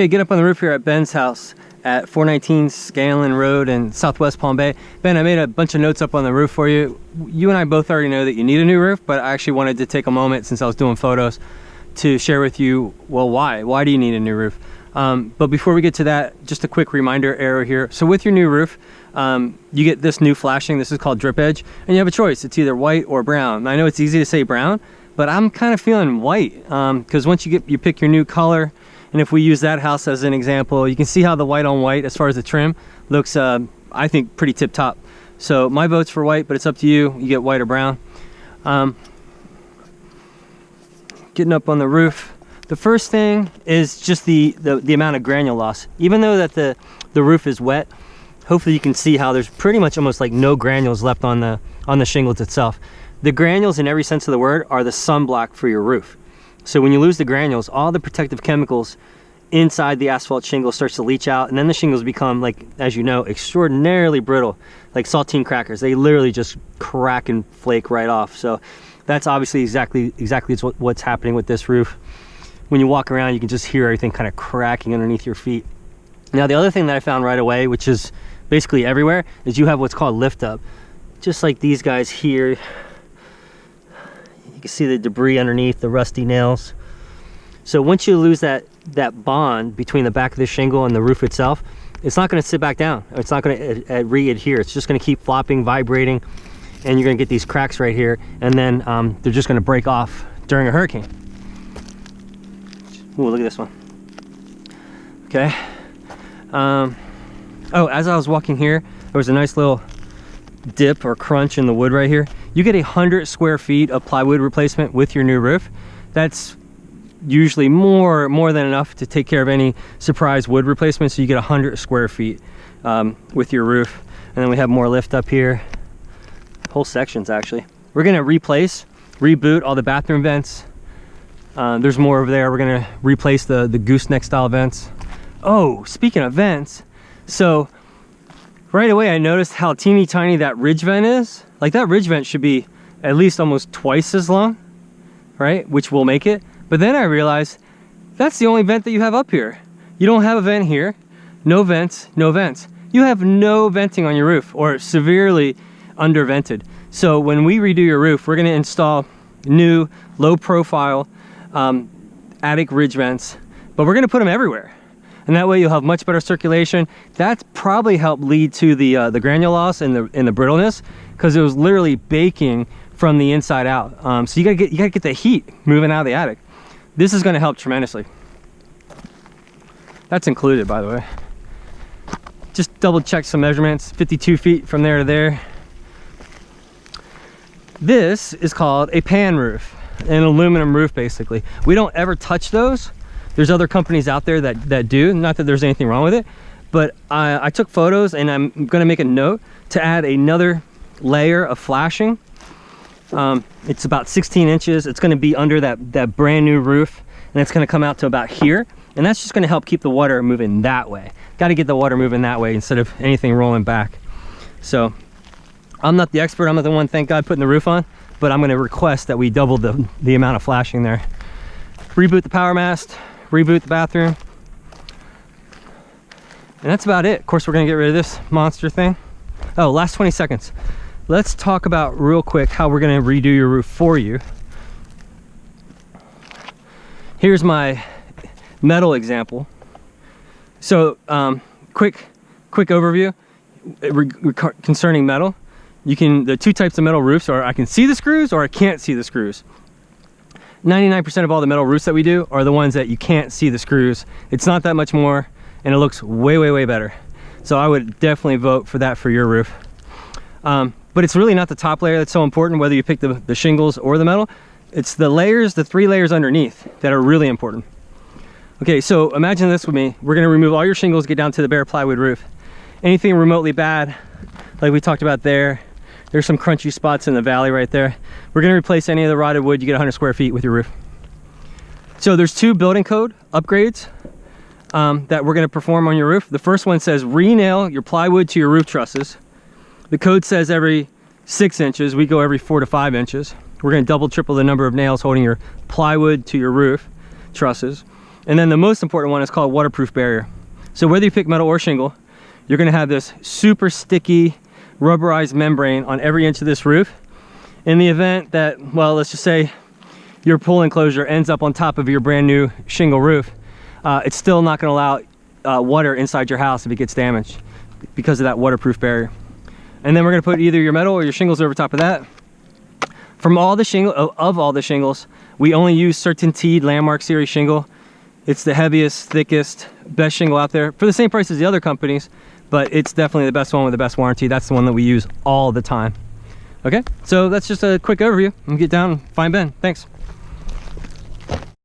Hey, get up on the roof here at Ben's house at 419 Scanlon Road in Southwest Palm Bay. Ben, I made a bunch of notes up on the roof for you. You and I both already know that you need a new roof, but I actually wanted to take a moment since I was doing photos to share with you, well, why? Why do you need a new roof? But before we get to that, just a quick reminder arrow here. So with your new roof, you get this new flashing. This is called drip edge, and you have a choice. It's either white or brown. I know it's easy to say brown, but I'm kind of feeling white because once you pick your new color, and if we use that house as an example, you can see how the white on white, as far as the trim, looks, I think, pretty tip-top. So my vote's for white, but it's up to you. You get white or brown. Getting up on the roof, the first thing is just the amount of granule loss. Even though that the roof is wet, hopefully you can see how there's pretty much almost like no granules left on the shingles itself. The granules, in every sense of the word, are the sunblock for your roof. So when you lose the granules, all the protective chemicals inside the asphalt shingle starts to leach out, and then the shingles become, like, as you know, extraordinarily brittle, like saltine crackers. They literally just crack and flake right off. So that's obviously exactly what's happening with this roof. When you walk around, you can just hear everything kind of cracking underneath your feet. Now, the other thing that I found right away, which is basically everywhere, is you have what's called lift up. Just like these guys here. You can see the debris underneath, the rusty nails. So once you lose that bond between the back of the shingle and the roof itself, it's not going to sit back down. It's not going to re-adhere. It's just going to keep flopping, vibrating, and you're going to get these cracks right here, and then they're just going to break off during a hurricane. Ooh, look at this one. Okay. Oh, as I was walking here, there was a nice little dip or crunch in the wood right here. You get 100 square feet of plywood replacement with your new roof. That's usually more than enough to take care of any surprise wood replacement. So you get 100 square feet with your roof. And then we have more lift up here, whole sections actually. We're gonna reboot all the bathroom vents. There's more over there. We're gonna replace the gooseneck style vents. Oh, speaking of vents, so right away I noticed how teeny tiny that ridge vent is. Like, that ridge vent should be at least almost twice as long, right? Which will make it. But then I realized that's the only vent that you have up here. You don't have a vent here. No vents, no vents. You have no venting on your roof, or severely under vented. So when we redo your roof, we're gonna install new low profile attic ridge vents, but we're gonna put them everywhere. And that way you'll have much better circulation. That's probably helped lead to the granule loss and the brittleness, because it was literally baking from the inside out. So you gotta get the heat moving out of the attic. This is gonna help tremendously. That's included, by the way. Just double check some measurements, 52 feet from there to there. This is called a pan roof, an aluminum roof basically. We don't ever touch those. There's other companies out there that do, not that there's anything wrong with it, but I took photos, and I'm gonna make a note to add another layer of flashing. It's about 16 inches. It's gonna be under that brand new roof, and it's gonna come out to about here, and that's just gonna help keep the water moving that way. Gotta get the water moving that way instead of anything rolling back. So I'm not the expert, I'm not the one, thank God, putting the roof on, but I'm gonna request that we double the amount of flashing there. Reboot the power mast, reboot the bathroom, and that's about it. Of course, we're gonna get rid of this monster thing. Oh, last 20 seconds. Let's talk about real quick how we're gonna redo your roof for you. Here's my metal example. So quick overview concerning metal. The two types of metal roofs are I can see the screws or I can't see the screws. 99% of all the metal roofs that we do are the ones that you can't see the screws. It's not that much more, and it looks way better. So I would definitely vote for that for your roof. But it's really not the top layer that's so important, whether you pick the shingles or the metal. It's the layers, the 3 layers underneath, that are really important. Okay, so imagine this with me. We're gonna remove all your shingles, get down to the bare plywood roof. Anything remotely bad, like we talked about there, there's some crunchy spots in the valley right there. We're gonna replace any of the rotted wood. You get 100 square feet with your roof. So there's 2 building code upgrades that we're gonna perform on your roof. The first one says re-nail your plywood to your roof trusses. The code says every 6 inches. We go every 4 to 5 inches. We're gonna double, triple the number of nails holding your plywood to your roof trusses. And then the most important one is called waterproof barrier. So whether you pick metal or shingle, you're gonna have this super sticky rubberized membrane on every inch of this roof. In the event that, well, let's just say your pool enclosure ends up on top of your brand new shingle roof, it's still not gonna allow water inside your house if it gets damaged because of that waterproof barrier. And then we're gonna put either your metal or your shingles over top of that. From all the all the shingles, we only use CertainTeed Landmark Series shingle. It's the heaviest, thickest, best shingle out there for the same price as the other companies, but it's definitely the best one with the best warranty. That's the one that we use all the time. Okay, so that's just a quick overview. I'm gonna get down and find Ben. Thanks.